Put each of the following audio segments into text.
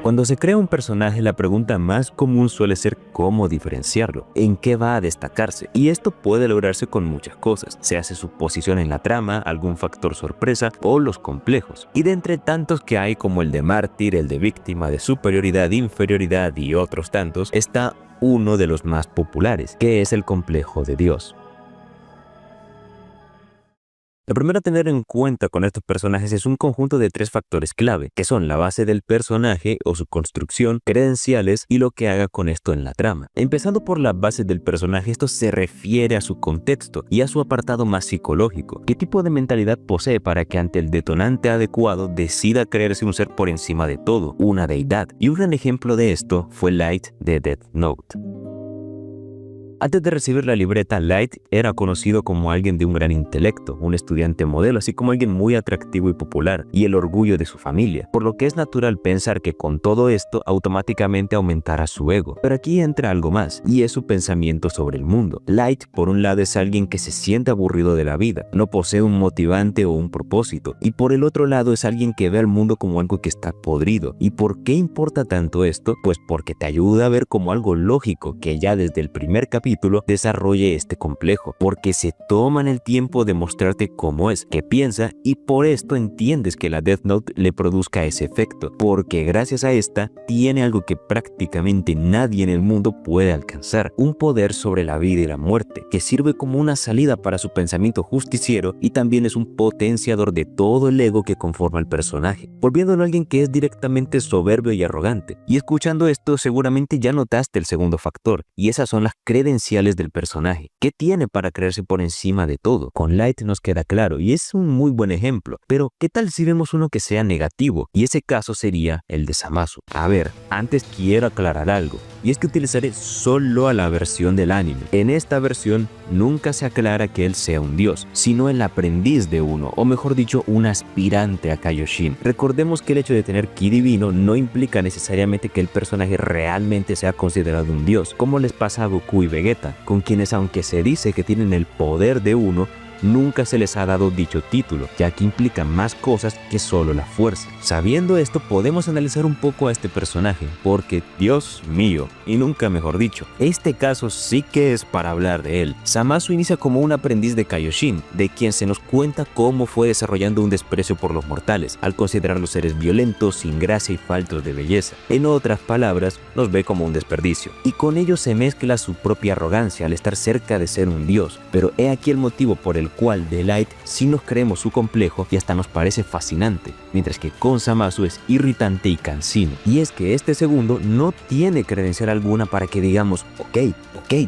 Cuando se crea un personaje, la pregunta más común suele ser cómo diferenciarlo, en qué va a destacarse, y esto puede lograrse con muchas cosas. Se hace su posición en la trama, algún factor sorpresa o los complejos. Y de entre tantos que hay, como el de mártir, el de víctima, de superioridad, inferioridad y otros tantos, está uno de los más populares, que es el complejo de Dios. Lo primero a tener en cuenta con estos personajes es un conjunto de 3 factores clave, que son la base del personaje o su construcción, credenciales y lo que haga con esto en la trama. Empezando por la base del personaje, esto se refiere a su contexto y a su apartado más psicológico. ¿Qué tipo de mentalidad posee para que ante el detonante adecuado decida creerse un ser por encima de todo, una deidad? Y un gran ejemplo de esto fue Light de Death Note. Antes de recibir la libreta, Light era conocido como alguien de un gran intelecto, un estudiante modelo, así como alguien muy atractivo y popular, y el orgullo de su familia, por lo que es natural pensar que con todo esto automáticamente aumentará su ego. Pero aquí entra algo más, y es su pensamiento sobre el mundo. Light, por un lado, es alguien que se siente aburrido de la vida, no posee un motivante o un propósito, y por el otro lado es alguien que ve al mundo como algo que está podrido. ¿Y por qué importa tanto esto? Pues porque te ayuda a ver como algo lógico que ya desde el primer capítulo desarrolle este complejo, porque se toman el tiempo de mostrarte cómo es, qué piensa, y por esto entiendes que la Death Note le produzca ese efecto, porque gracias a esta tiene algo que prácticamente nadie en el mundo puede alcanzar, un poder sobre la vida y la muerte, que sirve como una salida para su pensamiento justiciero y también es un potenciador de todo el ego que conforma el personaje, volviéndolo a alguien que es directamente soberbio y arrogante. Y escuchando esto seguramente ya notaste el segundo factor, y esas son las credenciales del personaje. ¿Qué tiene para creerse por encima de todo? Con Light nos queda claro y es un muy buen ejemplo, pero ¿qué tal si vemos uno que sea negativo? Y ese caso sería el de Zamasu. A ver, antes quiero aclarar algo, y es que utilizaré solo a la versión del anime. En esta versión nunca se aclara que él sea un dios, sino el aprendiz de uno, o mejor dicho, un aspirante a Kaioshin. Recordemos que el hecho de tener ki divino no implica necesariamente que el personaje realmente sea considerado un dios, como les pasa a Goku y Vegeta, con quienes aunque se dice que tienen el poder de uno, nunca se les ha dado dicho título, ya que implica más cosas que solo la fuerza. Sabiendo esto, podemos analizar un poco a este personaje, porque Dios mío, y nunca mejor dicho, este caso sí que es para hablar de él. Zamasu inicia como un aprendiz de Kaioshin, de quien se nos cuenta cómo fue desarrollando un desprecio por los mortales, al considerarlos seres violentos, sin gracia y faltos de belleza. En otras palabras, los ve como un desperdicio, y con ello se mezcla su propia arrogancia al estar cerca de ser un dios. Pero he aquí el motivo por el cual de Light sí nos creemos su complejo y hasta nos parece fascinante, mientras que con Zamasu es irritante y cansino. Y es que este segundo no tiene credencial alguna para que digamos, ok,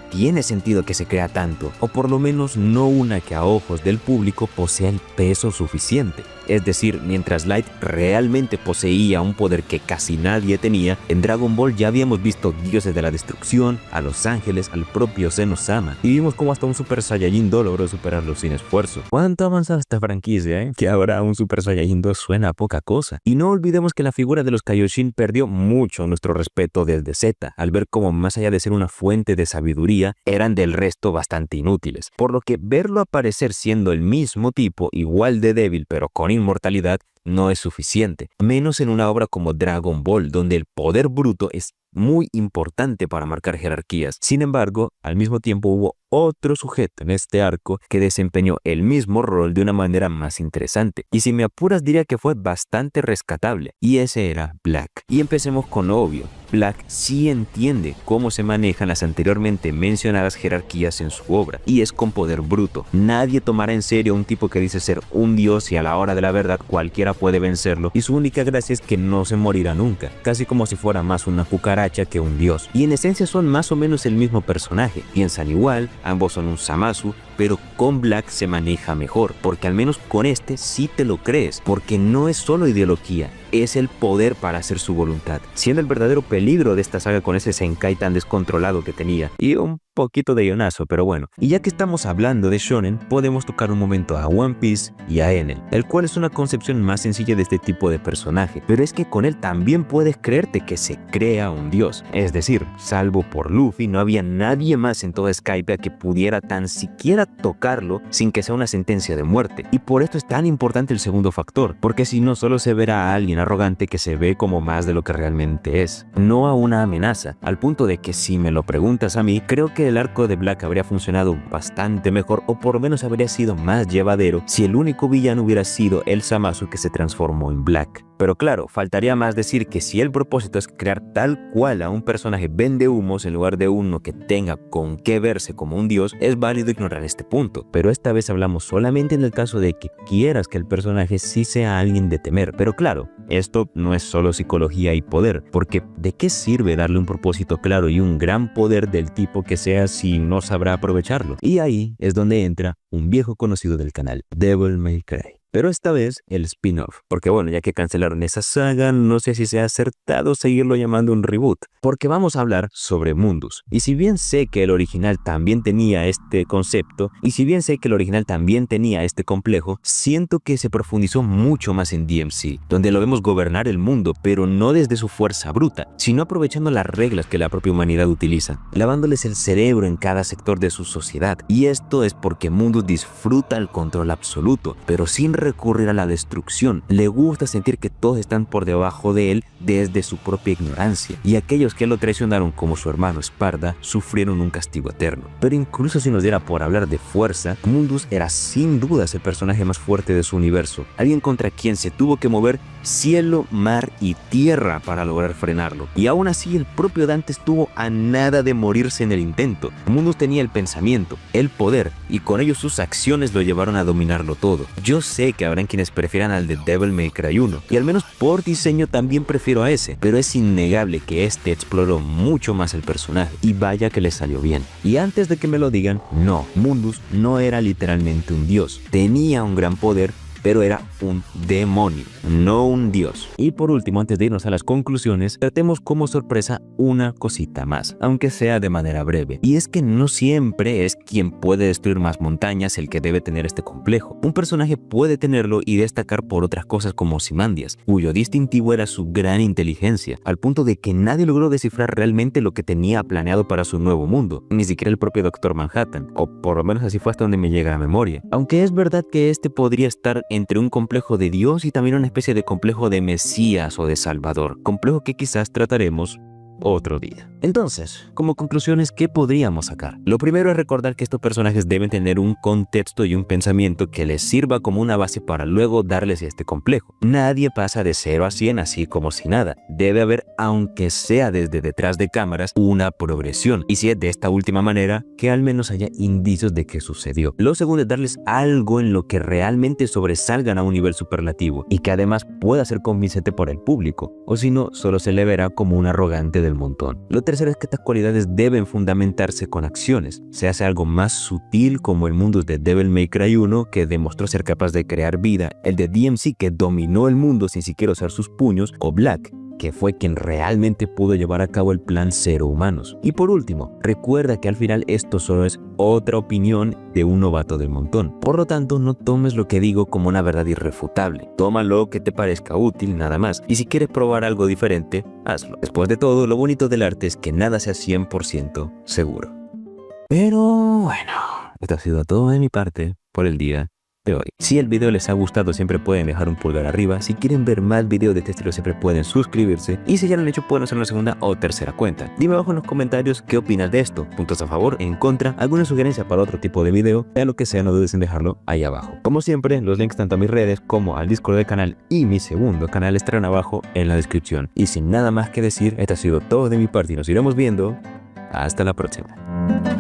tiene sentido que se crea tanto, o por lo menos no una que a ojos del público posea el peso suficiente. Es decir, mientras Light realmente poseía un poder que casi nadie tenía, en Dragon Ball ya habíamos visto dioses de la destrucción, a los ángeles, al propio Zeno-sama, y vimos como hasta un Super Saiyajin 2 logró superarlo sin esfuerzo. ¿Cuánto avanzada esta franquicia, Que ahora un Super Saiyajin 2 suena a poca cosa. Y no olvidemos que la figura de los Kaioshin perdió mucho nuestro respeto desde Z, al ver cómo más allá de ser una fuente de sabiduría, eran del resto bastante inútiles. Por lo que verlo aparecer siendo el mismo tipo, igual de débil pero con inmortalidad, no es suficiente, menos en una obra como Dragon Ball, donde el poder bruto es muy importante para marcar jerarquías. Sin embargo, al mismo tiempo hubo otro sujeto en este arco que desempeñó el mismo rol de una manera más interesante, y si me apuras diría que fue bastante rescatable, y ese era Black. Y empecemos con lo obvio. Black sí entiende cómo se manejan las anteriormente mencionadas jerarquías en su obra, y es con poder bruto. Nadie tomará en serio a un tipo que dice ser un dios y a la hora de la verdad cualquiera puede vencerlo, y su única gracia es que no se morirá nunca, casi como si fuera más una cucaracha que un dios. Y en esencia son más o menos el mismo personaje, piensan igual, ambos son un Zamasu, pero con Black se maneja mejor, porque al menos con este sí te lo crees, porque no es solo ideología, es el poder para hacer su voluntad, siendo el verdadero peligro de esta saga con ese Zenkai tan descontrolado que tenía, y un poquito de guionazo, pero bueno. Y ya que estamos hablando de shonen, podemos tocar un momento a One Piece y a Enel, el cual es una concepción más sencilla de este tipo de personaje, pero es que con él también puedes creerte que se crea un dios, es decir, salvo por Luffy, no había nadie más en toda Skypiea que pudiera tan siquiera pudiera tocarlo sin que sea una sentencia de muerte. Y por esto es tan importante el segundo factor, porque si no solo se verá a alguien arrogante que se ve como más de lo que realmente es, no a una amenaza, al punto de que si me lo preguntas a mí, creo que el arco de Black habría funcionado bastante mejor, o por lo menos habría sido más llevadero si el único villano hubiera sido el Zamasu que se transformó en Black. Pero claro, faltaría más decir que si el propósito es crear tal cual a un personaje vende humos en lugar de uno que tenga con qué verse como un dios, es válido ignorar este punto. Pero esta vez hablamos solamente en el caso de que quieras que el personaje sí sea alguien de temer. Pero claro, esto no es solo psicología y poder, porque ¿de qué sirve darle un propósito claro y un gran poder del tipo que sea si no sabrá aprovecharlo? Y ahí es donde entra un viejo conocido del canal, Devil May Cry. Pero esta vez el spin-off, porque bueno, ya que cancelaron esa saga, no sé si sea acertado seguirlo llamando un reboot, porque vamos a hablar sobre Mundus. Y si bien sé que el original también tenía este concepto, y si bien sé que el original también tenía este complejo, siento que se profundizó mucho más en DMC, donde lo vemos gobernar el mundo, pero no desde su fuerza bruta, sino aprovechando las reglas que la propia humanidad utiliza, lavándoles el cerebro en cada sector de su sociedad. Y esto es porque Mundus disfruta el control absoluto, pero sin recurrir a la destrucción. Le gusta sentir que todos están por debajo de él desde su propia ignorancia, y aquellos que lo traicionaron como su hermano Sparda sufrieron un castigo eterno. Pero incluso si nos diera por hablar de fuerza, Mundus era sin dudas el personaje más fuerte de su universo, alguien contra quien se tuvo que mover cielo, mar y tierra para lograr frenarlo, y aún así el propio Dante estuvo a nada de morirse en el intento. Mundus tenía el pensamiento, el poder, y con ello sus acciones lo llevaron a dominarlo todo. Yo sé que habrán quienes prefieran al de Devil May Cry 1, y al menos por diseño también prefiero a ese, pero es innegable que este exploró mucho más el personaje, y vaya que le salió bien. Y antes de que me lo digan, no, Mundus no era literalmente un dios, tenía un gran poder, pero era un demonio, no un dios. Y por último, antes de irnos a las conclusiones, tratemos como sorpresa una cosita más, aunque sea de manera breve. Y es que no siempre es quien puede destruir más montañas el que debe tener este complejo. Un personaje puede tenerlo y destacar por otras cosas como Ozymandias, cuyo distintivo era su gran inteligencia, al punto de que nadie logró descifrar realmente lo que tenía planeado para su nuevo mundo, ni siquiera el propio Dr. Manhattan, o por lo menos así fue hasta donde me llega a memoria. Aunque es verdad que este podría estar entre un complejo de Dios y también una especie de complejo de Mesías o de Salvador, complejo que quizás trataremos otro día. Entonces, como conclusiones, ¿qué podríamos sacar? Lo primero es recordar que estos personajes deben tener un contexto y un pensamiento que les sirva como una base para luego darles este complejo. Nadie pasa de 0 a 100 así como si nada. Debe haber, aunque sea desde detrás de cámaras, una progresión. Y si es de esta última manera, que al menos haya indicios de que sucedió. Lo segundo es darles algo en lo que realmente sobresalgan a un nivel superlativo y que además pueda ser convincente por el público, o si no, solo se le verá como un arrogante del montón. Lo tercero es que estas cualidades deben fundamentarse con acciones. Se hace algo más sutil como el Mundus de Devil May Cry 1, que demostró ser capaz de crear vida, el de DMC, que dominó el mundo sin siquiera usar sus puños, o Black, que fue quien realmente pudo llevar a cabo el plan Cero Humanos. Y por último, recuerda que al final esto solo es otra opinión de un novato del montón. Por lo tanto, no tomes lo que digo como una verdad irrefutable. Tómalo que te parezca útil nada más. Y si quieres probar algo diferente, hazlo. Después de todo, lo bonito del arte es que nada sea 100% seguro. Pero bueno, esto ha sido todo de mi parte por el día de hoy. Si el video les ha gustado, siempre pueden dejar un pulgar arriba. Si quieren ver más videos de este estilo, siempre pueden suscribirse, y si ya lo han hecho, pueden hacer una segunda o tercera cuenta. Dime abajo en los comentarios qué opinas de esto, puntos a favor, en contra, alguna sugerencia para otro tipo de video, sea lo que sea, no dudes en dejarlo ahí abajo. Como siempre, los links tanto a mis redes como al Discord del canal y mi segundo canal estarán abajo en la descripción. Y sin nada más que decir, esto ha sido todo de mi parte y nos iremos viendo hasta la próxima.